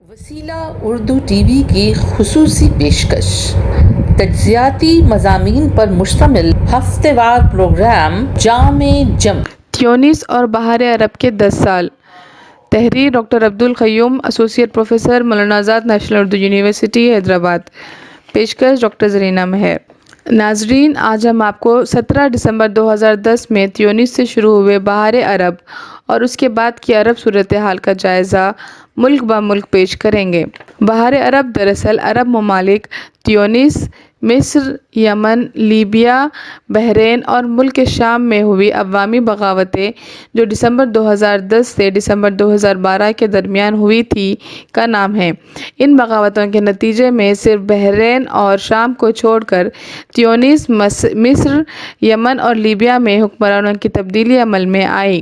وسیلہ Urdu T V کی خصوصی پیشکش، تجزیاتی مضامین پر مشتمل ہفتہ وار پروگرام جام جم۔ تیونس اور بحر عرب کے 10 سال۔ تحریر ڈاکٹر عبدالقیوم، ایسوسی at professor, Maulana Azad national Urdu university, Hyderabad. پیشکش ڈاکٹر زرینہ مہر۔ ناظرین، آج ہم آپ کو 17 دسمبر 2010 میں تیونس سے شروع ہوئے بحر عرب اور اس کے بعد کی عرب صورتحال کا جائزہ ملک بہ ملک پیش کریں گے۔ بحر عرب دراصل عرب ممالک تیونس، مصر، یمن، لیبیا، بحرین اور ملک شام میں ہوئی عوامی بغاوتیں جو دسمبر 2010 سے دسمبر 2012 کے درمیان ہوئی تھی کا نام ہے۔ ان بغاوتوں کے نتیجے میں صرف بحرین اور شام کو چھوڑ کر تیونس، مصر، یمن اور لیبیا میں حکمرانوں کی تبدیلی عمل میں آئی۔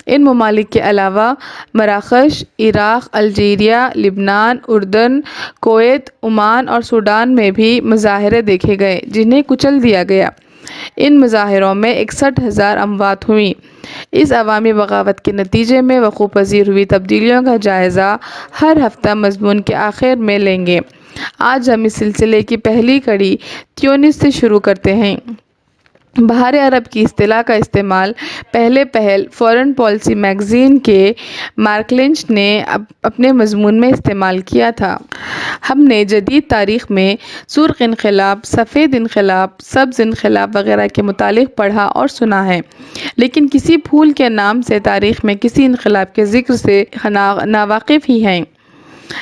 ان ممالک کے علاوہ مراکش، عراق، الجیریا، لبنان، اردن، کویت، عمان اور سوڈان میں بھی مظاہرے دیکھے گئے جنہیں کچل دیا گیا۔ ان مظاہروں میں 61,000 اموات ہوئیں۔ اس عوامی بغاوت کے نتیجے میں وقوع پذیر ہوئی تبدیلیوں کا جائزہ ہر ہفتہ مضمون کے آخر میں لیں گے۔ آج ہم اس سلسلے کی پہلی کڑی تیونس سے شروع کرتے ہیں۔ بحر عرب کی اصطلاح کا استعمال پہل فارن پالیسی میگزین کے مارک لنچ نے اپنے مضمون میں استعمال کیا تھا۔ ہم نے جدید تاریخ میں سرخ انقلاب، سفید انقلاب، سبز انقلاب وغیرہ کے متعلق پڑھا اور سنا ہے، لیکن کسی پھول کے نام سے تاریخ میں کسی انقلاب کے ذکر سے ناواقف ہی ہیں۔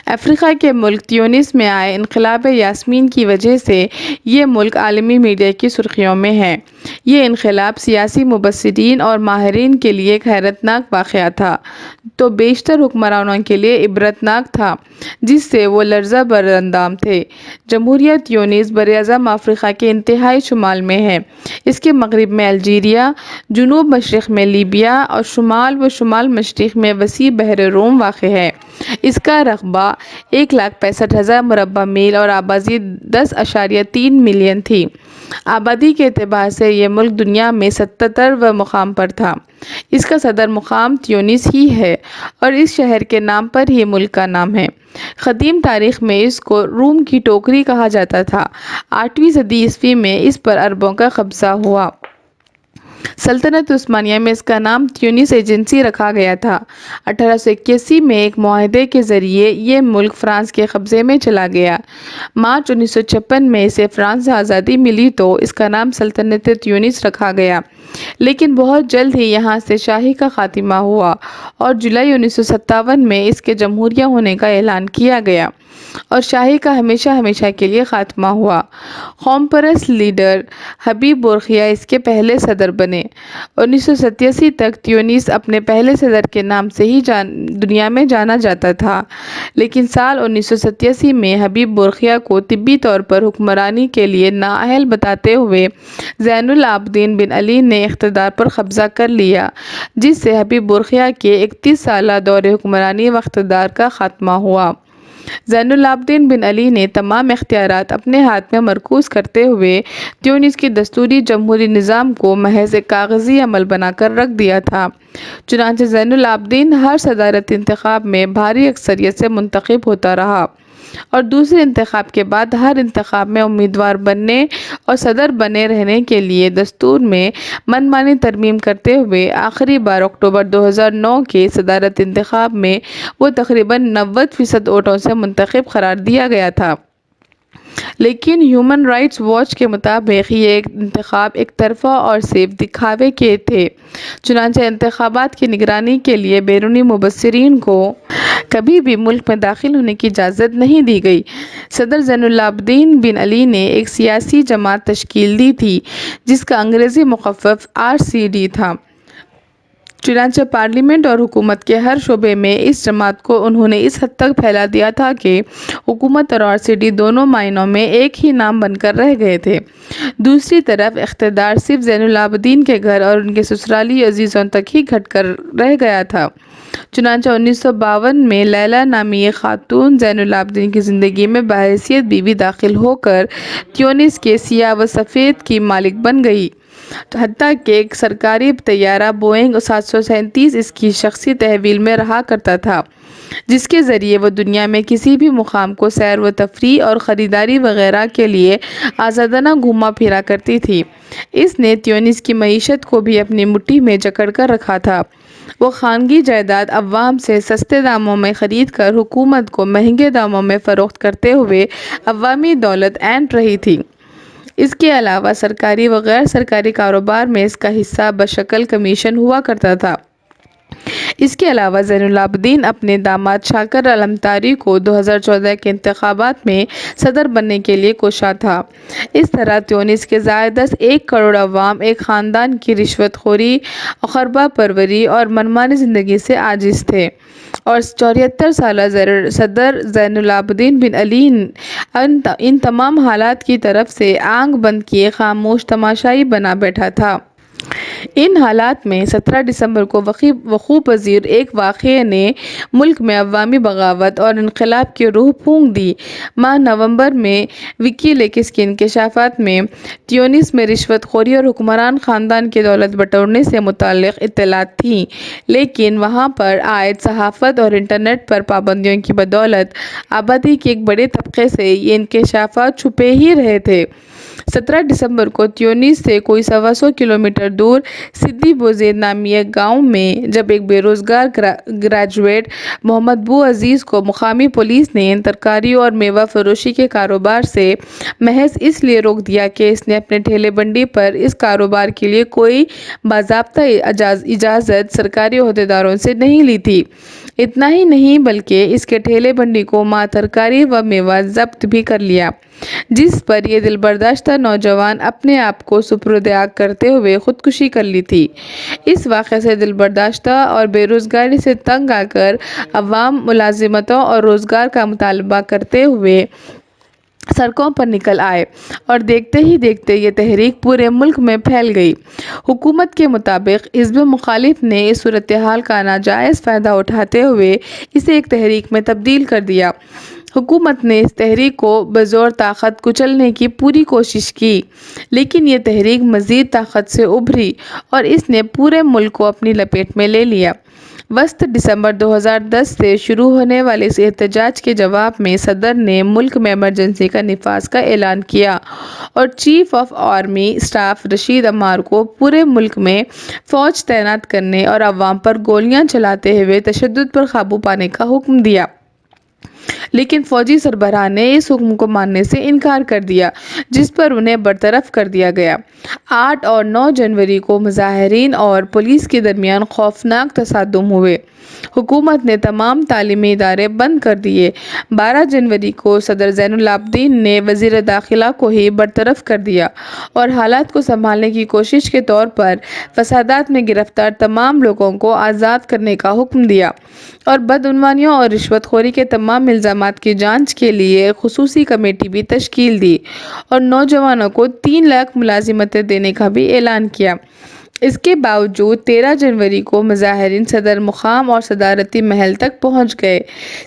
افریقہ کے ملک تیونس میں آئے انقلاب یاسمین کی وجہ سے یہ ملک عالمی میڈیا کی سرخیوں میں ہے۔ یہ انقلاب سیاسی مبصرین اور ماہرین کے لیے ایک حیرتناک واقعہ تھا تو بیشتر حکمرانوں کے لیے عبرتناک تھا، جس سے وہ لرزہ بر اندام تھے۔ جمہوریہ تیونس براعظم افریقہ کے انتہائی شمال میں ہے۔ اس کے مغرب میں الجیریا، جنوب مشرق میں لیبیا اور شمال و شمال مشرق میں وسیع بحر روم واقع ہے۔ اس کا رقبہ 1,65,000 مربع میل اور آبادی 10.3 ملین تھی۔ آبادی کے اعتبار سے یہ ملک دنیا میں 77ویں مقام پر تھا۔ اس کا صدر مقام تیونس ہی ہے اور اس شہر کے نام پر ہی ملک کا نام ہے۔ قدیم تاریخ میں اس کو روم کی ٹوکری کہا جاتا تھا۔ 8ویں صدی عیسوی میں اس پر عربوں کا قبضہ ہوا۔ سلطنت عثمانیہ میں اس کا نام تیونس ایجنسی رکھا گیا تھا۔ 1881 میں ایک معاہدے کے ذریعے یہ ملک فرانس کے قبضے میں چلا گیا۔ مارچ 1956 میں اسے فرانس سے آزادی ملی تو اس کا نام سلطنت تیونس رکھا گیا، لیکن بہت جلد ہی یہاں سے شاہی کا خاتمہ ہوا اور جولائی 1957 میں اس کے جمہوریہ ہونے کا اعلان کیا گیا اور شاہی کا ہمیشہ ہمیشہ کے لیے خاتمہ ہوا۔ قوم پرست لیڈر حبیب بورقیہ اس کے پہلے صدر بنے۔ 1987 تک تیونس اپنے پہلے صدر کے نام سے ہی دنیا میں جانا جاتا تھا، لیکن سال 1987 میں حبیب بورقیہ کو طبی طور پر حکمرانی کے لیے نااہل بتاتے ہوئے زین العابدین بن علی نے اقتدار پر قبضہ کر لیا، جس سے حبیب بورقیہ کے 31 سالہ دور حکمرانی و اقتدار کا خاتمہ ہوا۔ زین العابدین بن علی نے تمام اختیارات اپنے ہاتھ میں مرکوز کرتے ہوئے تیونس کے دستوری جمہوری نظام کو محض ایک کاغذی عمل بنا کر رکھ دیا تھا۔ چنانچہ زین العابدین ہر صدارتی انتخاب میں بھاری اکثریت سے منتخب ہوتا رہا اور دوسرے انتخاب کے بعد ہر انتخاب میں امیدوار بننے اور صدر بنے رہنے کے لیے دستور میں من مانی ترمیم کرتے ہوئے آخری بار اکتوبر 2009 کے صدارتی انتخاب میں وہ تقریباً 90% ووٹوں سے منتخب قرار دیا گیا تھا۔ لیکن ہیومن رائٹس واچ کے مطابق یہ انتخاب ایک طرفہ اور صرف دکھاوے کے تھے۔ چنانچہ انتخابات کی نگرانی کے لیے بیرونی مبصرین کو کبھی بھی ملک میں داخل ہونے کی اجازت نہیں دی گئی۔ صدر زین العابدین بن علی نے ایک سیاسی جماعت تشکیل دی تھی جس کا انگریزی مخفف RCD تھا۔ چنانچہ پارلیمنٹ اور حکومت کے ہر شعبے میں اس جماعت کو انہوں نے اس حد تک پھیلا دیا تھا کہ حکومت اور RCD دونوں معنوں میں ایک ہی نام بن کر رہ گئے تھے۔ دوسری طرف اقتدار صرف زین العابدین کے گھر اور ان کے سسرالی عزیزوں تک ہی گھٹ کر رہ گیا تھا۔ چنانچہ 1952 میں لیلا نامی ایک خاتون زین العابدین کی زندگی میں بحیثیت بیوی داخل ہو کر تیونس کے سیاہ و سفید کی مالک بن گئی، حتیٰ کہ ایک سرکاری طیارہ بوئنگ 737 اس کی شخصی تحویل میں رہا کرتا تھا۔ جس کے ذریعے وہ دنیا میں کسی بھی مقام کو سیر و تفریح اور خریداری وغیرہ کے لیے آزادانہ گھوما پھرا کرتی تھی۔ اس نے تیونس کی معیشت کو بھی اپنی مٹھی میں جکڑ کر رکھا تھا۔ وہ خانگی جائیداد عوام سے سستے داموں میں خرید کر حکومت کو مہنگے داموں میں فروخت کرتے ہوئے عوامی دولت اینٹ رہی تھی۔ اس کے علاوہ سرکاری و غیر سرکاری کاروبار میں اس کا حصہ بشکل کمیشن ہوا کرتا تھا۔ اس کے علاوہ زین العابدین اپنے داماد شاکر الامطاری کو 2014 کے انتخابات میں صدر بننے کے لیے کوشاں تھا۔ اس طرح تیونس کے زائد از 1 کروڑ عوام ایک خاندان کی رشوت خوری، اقربا پروری اور منمانی زندگی سے عاجز تھے، اور 74 سالہ صدر زین العابدین بن علی ان تمام حالات کی طرف سے آنکھ بند کیے خاموش تماشائی بنا بیٹھا تھا۔ ان حالات میں 17 دسمبر کو وقوع پذیر ایک واقعے نے ملک میں عوامی بغاوت اور انقلاب کی روح پھونک دی۔ ماہ نومبر میں وکی لیکس کے انکشافات میں تیونس میں رشوت خوری اور حکمران خاندان کی دولت بٹورنے سے متعلق اطلاعات تھیں، لیکن وہاں پر عائد صحافت اور انٹرنیٹ پر پابندیوں کی بدولت آبادی کے ایک بڑے طبقے سے یہ انکشافات چھپے ہی رہے تھے۔ 17 دسمبر کو تیونس سے کوئی 125 کلومیٹر دور سیدی بوزید نامی ایک گاؤں میں جب ایک بے روزگار گریجویٹ محمد بو عزیز کو مقامی پولیس نے ترکاری اور میوہ فروشی کے کاروبار سے محض اس لیے روک دیا کہ اس نے اپنے ٹھیلے بنڈی پر اس کاروبار کے لیے کوئی باضابطہ اجازت سرکاری عہدیداروں سے نہیں لی تھی، اتنا ہی نہیں بلکہ اس کے ٹھیلے بنڈی کو ماہ ترکاری و میوہ ضبط بھی کر لیا، جس پر یہ دلبرداشتہ نوجوان اپنے آپ کو سپرد آگ کرتے ہوئے خودکشی کر لی تھی۔ اس واقعے سے دلبرداشتہ اور بے روزگاری سے تنگ آ کر عوام ملازمتوں اور روزگار کا مطالبہ کرتے ہوئے سڑکوں پر نکل آئے، اور دیکھتے ہی دیکھتے یہ تحریک پورے ملک میں پھیل گئی۔ حکومت کے مطابق حزب مخالف نے اس صورتحال کا ناجائز فائدہ اٹھاتے ہوئے اسے ایک تحریک میں تبدیل کر دیا۔ حکومت نے اس تحریک کو بزور طاقت کچلنے کی پوری کوشش کی، لیکن یہ تحریک مزید طاقت سے ابھری اور اس نے پورے ملک کو اپنی لپیٹ میں لے لیا۔ وسط دسمبر 2010 سے شروع ہونے والے اس احتجاج کے جواب میں صدر نے ملک میں ایمرجنسی کا نفاذ کا اعلان کیا اور chief of army staff Rashid Ammar کو پورے ملک میں فوج تعینات کرنے اور عوام پر گولیاں چلاتے ہوئے تشدد پر قابو پانے کا حکم دیا، لیکن فوجی سربراہ نے اس حکم کو ماننے سے انکار کر دیا، جس پر انہیں برطرف کر دیا گیا۔ 8 اور 9 جنوری کو مظاہرین اور پولیس کے درمیان خوفناک تصادم ہوئے۔ حکومت نے تمام تعلیمی ادارے بند کر دیے۔ 12 جنوری کو صدر زین العابدین نے وزیر داخلہ کو ہی برطرف کر دیا اور حالات کو سنبھالنے کی کوشش کے طور پر فسادات میں گرفتار تمام لوگوں کو آزاد کرنے کا حکم دیا، اور بدعنوانیوں اور رشوت خوری کے تمام الزامات کی جانچ کے لیے خصوصی کمیٹی بھی تشکیل دی، اور نوجوانوں کو 3 لاکھ ملازمتیں دینے کا بھی اعلان کیا۔ اس کے باوجود 13 جنوری کو مظاہرین صدر مقام اور صدارتی محل تک پہنچ گئے۔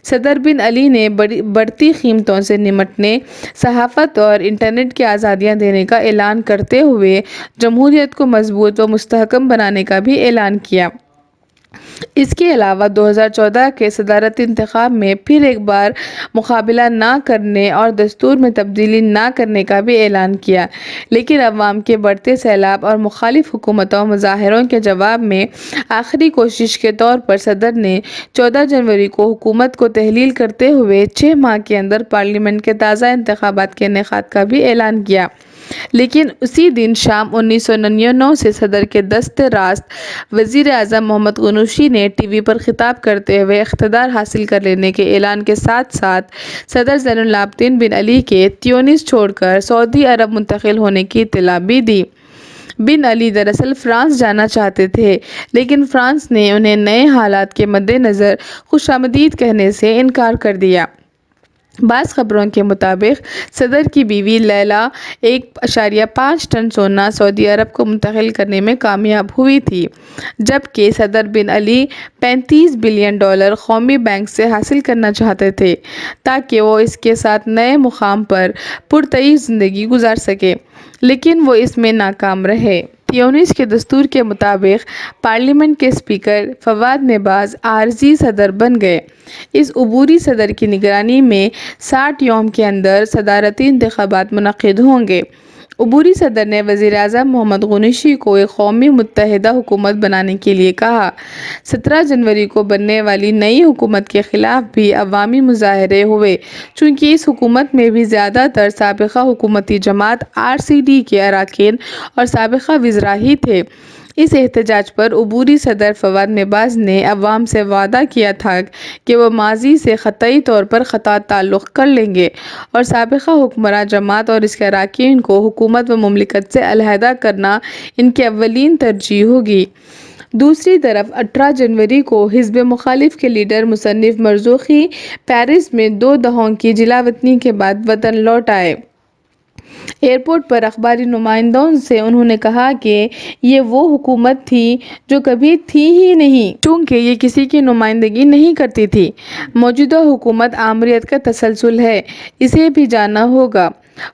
صدر بن علی نے بڑھتی قیمتوں سے نمٹنے، صحافت اور انٹرنیٹ کی آزادیاں دینے کا اعلان کرتے ہوئے جمہوریت کو مضبوط و مستحکم بنانے کا بھی اعلان کیا۔ اس کے علاوہ 2014 کے صدارتی انتخاب میں پھر ایک بار مقابلہ نہ کرنے اور دستور میں تبدیلی نہ کرنے کا بھی اعلان کیا، لیکن عوام کے بڑھتے سیلاب اور مخالف حکومتوں مظاہروں کے جواب میں آخری کوشش کے طور پر صدر نے 14 جنوری کو حکومت کو تحلیل کرتے ہوئے 6 ماہ کے اندر پارلیمنٹ کے تازہ انتخابات کے انعقاد کا بھی اعلان کیا، لیکن اسی دن شام 1999 سے صدر کے دست راست وزیر اعظم محمد غنوشی نے ٹی وی پر خطاب کرتے ہوئے اقتدار حاصل کر لینے کے اعلان کے ساتھ ساتھ صدر زین العابدین بن علی کے تیونس چھوڑ کر سعودی عرب منتقل ہونے کی اطلاع بھی دی۔ بن علی دراصل فرانس جانا چاہتے تھے، لیکن فرانس نے انہیں نئے حالات کے مد نظر خوش آمدید کہنے سے انکار کر دیا۔ بعض خبروں کے مطابق صدر کی بیوی لیلا 1.5 ٹن سونا سعودی عرب کو منتقل کرنے میں کامیاب ہوئی تھی، جبکہ صدر بن علی $35 بلین قومی بینک سے حاصل کرنا چاہتے تھے تاکہ وہ اس کے ساتھ نئے مقام پر پرتعیش زندگی گزار سکیں، لیکن وہ اس میں ناکام رہے۔ تیونس کے دستور کے مطابق پارلیمنٹ کے اسپیکر فواد نباز عارضی صدر بن گئے۔ اس عبوری صدر کی نگرانی میں 60 یوم کے اندر صدارتی انتخابات منعقد ہوں گے۔ عبوری صدر نے وزیر اعظم محمد غنوشی کو ایک قومی متحدہ حکومت بنانے کے لیے کہا۔ 17 جنوری کو بننے والی نئی حکومت کے خلاف بھی عوامی مظاہرے ہوئے، چونکہ اس حکومت میں بھی زیادہ تر سابقہ حکومتی جماعت RCD کے اراکین اور سابقہ وزراء ہی تھے۔ اس احتجاج پر عبوری صدر فواد نباز نے عوام سے وعدہ کیا تھا کہ وہ ماضی سے قطعی طور پر قطع تعلق کر لیں گے اور سابقہ حکمراں جماعت اور اس کے اراکین کو حکومت و مملکت سے علیحدہ کرنا ان کی اولین ترجیح ہوگی۔ دوسری طرف 18 جنوری کو حزب مخالف کے لیڈر مصنف مرزوقی پیرس میں 2 دہائیوں کی جلا وطنی کے بعد وطن لوٹ آئے۔ ایئرپورٹ پر اخباری نمائندوں سے انہوں نے کہا کہ یہ وہ حکومت تھی جو کبھی تھی ہی نہیں، چونکہ یہ کسی کی نمائندگی نہیں کرتی تھی۔ موجودہ حکومت آمریت کا تسلسل ہے، اسے بھی جاننا ہوگا۔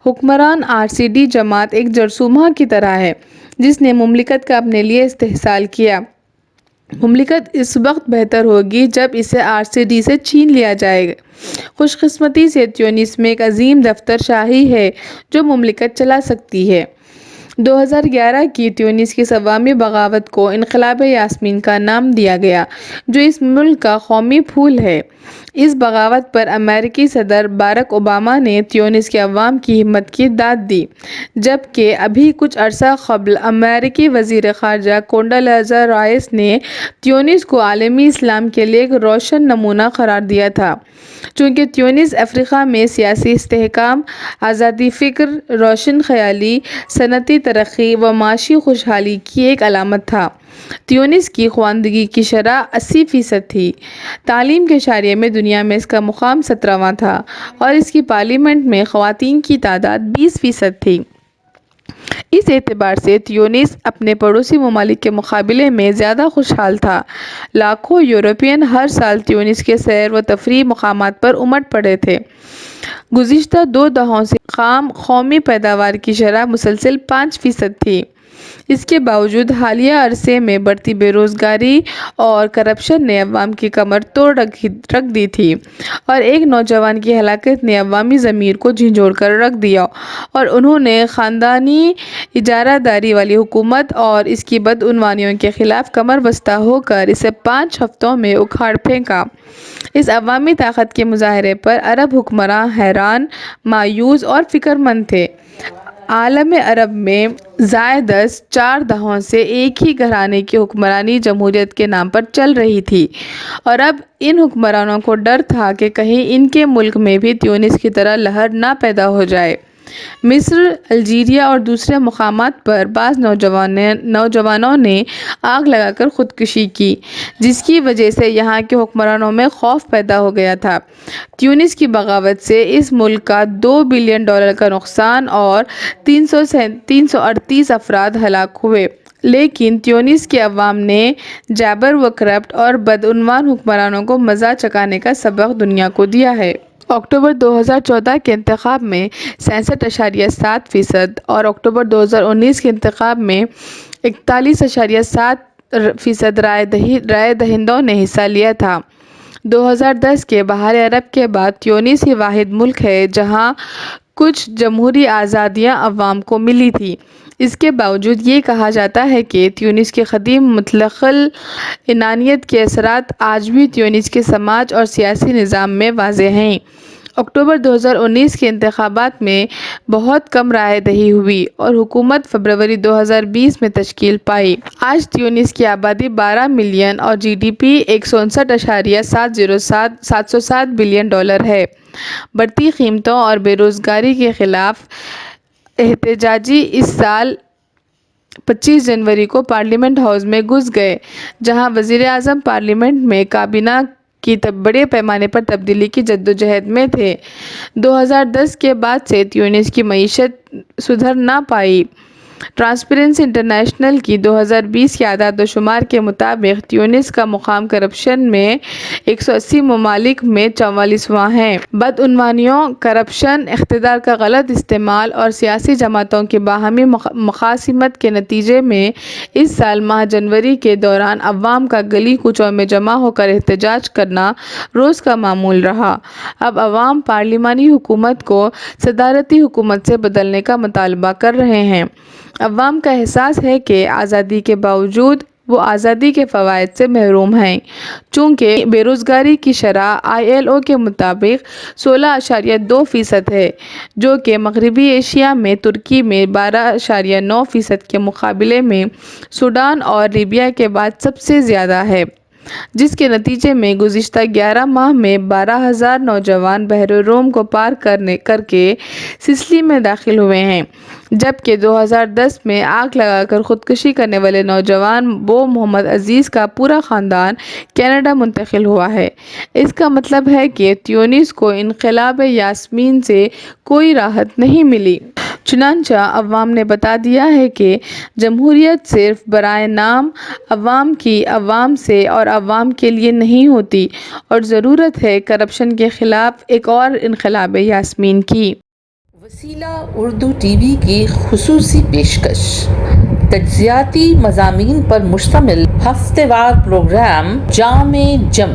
حکمران RCD جماعت ایک جرثومہ کی طرح ہے جس نے مملکت کا اپنے لیے استحصال کیا۔ مملکت اس وقت بہتر ہوگی جب اسے RCD سے چھین لیا جائے۔ خوش قسمتی سے تیونس میں ایک عظیم دفتر شاہی ہے جو مملکت چلا سکتی ہے۔ 2011 کی تیونس کی عوامی بغاوت کو انقلاب یاسمین کا نام دیا گیا، جو اس ملک کا قومی پھول ہے۔ اس بغاوت پر امریکی صدر باراک اوباما نے تیونس کے عوام کی ہمت کی داد دی، جبکہ ابھی کچھ عرصہ قبل امریکی وزیر خارجہ کونڈولیزا رائس نے تیونس کو عالمی اسلام کے لیے ایک روشن نمونہ قرار دیا تھا، چونکہ تیونس افریقہ میں سیاسی استحکام، آزادی فکر، روشن خیالی، صنعتی ترقی و معاشی خوشحالی کی ایک علامت تھا۔ تیونس کی خواندگی کی شرح 80% تھی۔ تعلیم کے شعبے میں دنیا میں اس کا مقام 17واں تھا اور اس کی پارلیمنٹ میں خواتین کی تعداد 20% تھی۔ اس اعتبار سے تیونس اپنے پڑوسی ممالک کے مقابلے میں زیادہ خوشحال تھا۔ لاکھوں یورپین ہر سال تیونس کے سیر و تفریح مقامات پر امٹ پڑے تھے۔ گزشتہ 2 دہائیوں سے خام قومی پیداوار کی شرح مسلسل 5% تھی۔ اس کے باوجود حالیہ عرصے میں بڑھتی بے روزگاری اور کرپشن نے عوام کی کمر توڑ رکھ دی تھی اور ایک نوجوان کی ہلاکت نے عوامی ضمیر کو جھنجھوڑ کر رکھ دیا اور انہوں نے خاندانی اجارہ داری والی حکومت اور اس کی بدعنوانیوں کے خلاف کمر بستہ ہو کر اسے 5 ہفتوں میں اکھاڑ پھینکا۔ اس عوامی طاقت کے مظاہرے پر عرب حکمراں حیران، مایوس اور فکرمند تھے۔ عالم عرب میں زائد از 4 دہائیوں سے ایک ہی گھرانے کی حکمرانی جمہوریت کے نام پر چل رہی تھی اور اب ان حکمرانوں کو ڈر تھا کہ کہیں ان کے ملک میں بھی تیونس کی طرح لہر نہ پیدا ہو جائے۔ مصر، الجیریا اور دوسرے مقامات پر بعض نوجوانوں نے آگ لگا کر خودکشی کی، جس کی وجہ سے یہاں کے حکمرانوں میں خوف پیدا ہو گیا تھا۔ تیونس کی بغاوت سے اس ملک کا $2 بلین کا نقصان اور 338 افراد ہلاک ہوئے، لیکن تیونس کے عوام نے جابر و کرپٹ اور بدعنوان حکمرانوں کو مزہ چکھانے کا سبق دنیا کو دیا ہے۔ اکتوبر 2014 کے انتخاب میں 66.7% اور اکتوبر 2019 کے انتخاب میں 41.7% رائے دہندوں نے حصہ لیا تھا۔ 2010 کے بہار عرب کے بعد تیونس ہی واحد ملک ہے جہاں کچھ جمہوری آزادیاں عوام کو ملی تھیں۔ اس کے باوجود یہ کہا جاتا ہے کہ تیونس کی قدیم مطلق انانیت کے اثرات آج بھی تیونس کے سماج اور سیاسی نظام میں واضح ہیں۔ اکتوبر 2019 کے انتخابات میں بہت کم رائے دہی ہوئی اور حکومت فروری 2020 میں تشکیل پائی۔ آج تیونس کی آبادی 12 ملین اور GDP $159.707 بلین ہے۔ بڑھتی قیمتوں اور بے روزگاری کے خلاف احتجاجی اس سال 25 جنوری کو پارلیمنٹ ہاؤس میں گھس گئے، جہاں وزیر اعظم پارلیمنٹ میں کابینہ کی بڑے پیمانے پر تبدیلی کی جدوجہد میں تھے۔ 2010 کے بعد سے تیونس کی معیشت سدھر نہ پائی۔ ٹرانسپیرنسی انٹرنیشنل کی 2020 کی اعداد و شمار کے مطابق تیونس کا مقام کرپشن میں 180 ممالک میں 44واں ہے۔ بدعنوانیوں، کرپشن، اقتدار کا غلط استعمال اور سیاسی جماعتوں کی باہمی مخاصمت کے نتیجے میں اس سال ماہ جنوری کے دوران عوام کا گلی کوچوں میں جمع ہو کر احتجاج کرنا روز کا معمول رہا۔ اب عوام پارلیمانی حکومت کو صدارتی حکومت سے بدلنے کا مطالبہ کر رہے ہیں۔ عوام کا احساس ہے کہ آزادی کے باوجود وہ آزادی کے فوائد سے محروم ہیں، چونکہ بے روزگاری کی شرح ILO کے مطابق 16.2% ہے، جو کہ مغربی ایشیا میں ترکی میں 12.9% کے مقابلے میں سوڈان اور لیبیا کے بعد سب سے زیادہ ہے، جس کے نتیجے میں گزشتہ 11 ماہ میں 12,000 نوجوان بحر روم کو پار کر کے سسلی میں داخل ہوئے ہیں، جبکہ 2010 میں آگ لگا کر خودکشی کرنے والے نوجوان بو محمد عزیز کا پورا خاندان کینیڈا منتقل ہوا ہے۔ اس کا مطلب ہے کہ تیونس کو انقلاب یاسمین سے کوئی راحت نہیں ملی۔ چنانچہ عوام نے بتا دیا ہے کہ جمہوریت صرف برائے نام عوام کی، عوام سے اور عوام کے لیے نہیں ہوتی، اور ضرورت ہے کرپشن کے خلاف ایک اور انقلاب یاسمین کی۔ وسیلہ اردو TV کی خصوصی پیشکش، تجزیاتی مضامین پر مشتمل ہفتہ وار پروگرام جام جم